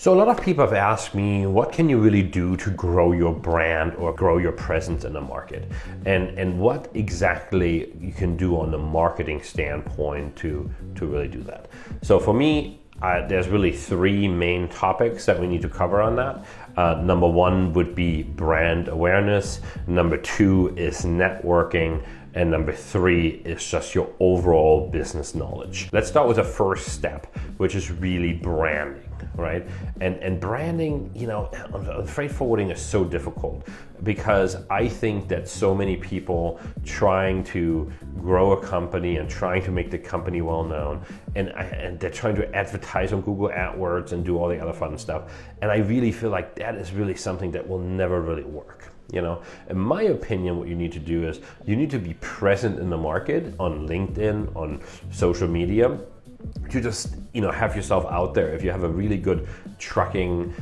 So a lot of people have asked me, what can you really do to grow your brand or grow your presence in the market? And what exactly you can do on the marketing standpoint to really do that. So for me, there's really three main topics that we need to cover on that. Number one would be brand awareness. Number two is networking. And number three is just your overall business knowledge. Let's start with the first step, which is really branding, right? And branding, on freight forwarding is so difficult because I think that so many people trying to grow a company and trying to make the company well known, and they're trying to advertise on Google AdWords and do all the other fun stuff. And I really feel like that is really something that will never really work. In my opinion, what you need to do is you need to be present in the market on LinkedIn, on social media, to just have yourself out there. If you have a really good trucking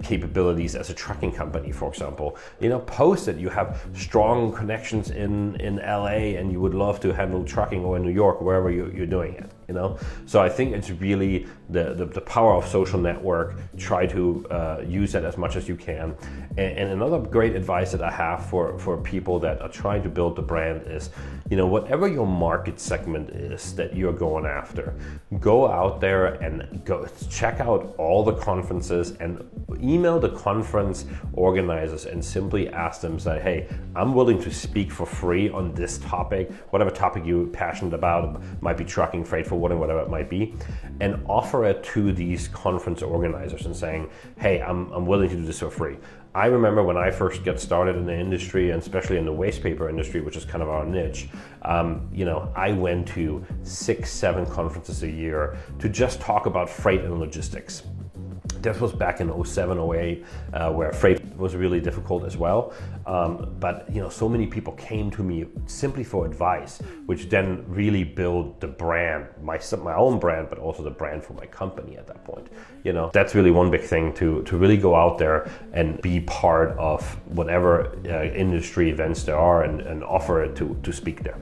capabilities as a trucking company, for example, post that you have strong connections in LA and you would love to handle trucking, or in New York, wherever you're doing it. So I think it's really the power of social network. Try to use that as much as you can. And another great advice that I have for people that are trying to build the brand is, whatever your market segment is that you're going after, go out there and go check out all the conferences and email the conference organizers and simply ask them, say, hey, I'm willing to speak for free on this topic, whatever topic you're passionate about. It might be trucking, freight forwarding, whatever it might be, and offer it to these conference organizers and saying, hey, I'm willing to do this for free. I remember when I first got started in the industry, and especially in the waste paper industry, which is kind of our niche, I went to 6-7 conferences a year to just talk about freight and logistics. This was back in 07, 08, where freight was really difficult as well. But so many people came to me simply for advice, which then really built the brand, my own brand, but also the brand for my company at that point. That's really one big thing, to really go out there and be part of whatever industry events there are and offer it to speak there.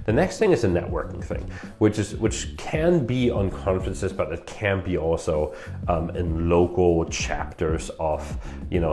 The next thing is a networking thing, which can be on conferences, but it can be also in local chapters of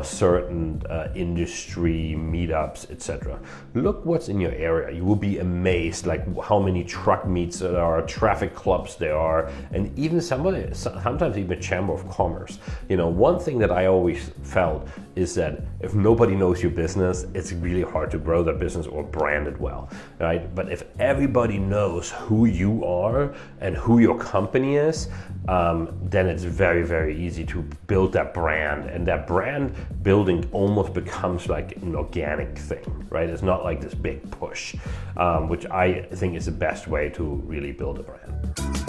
certain industry meetups, etc. Look what's in your area. You will be amazed, like how many truck meets there are, traffic clubs there are, and even sometimes even Chamber of Commerce. One thing that I always felt is that if nobody knows your business, it's really hard to grow that business or brand it well, right? But if everybody knows who you are and who your company is, then it's very, very easy to build that brand, and that brand building almost becomes like an organic thing, right? It's not like this big push, which I think is the best way to really build a brand.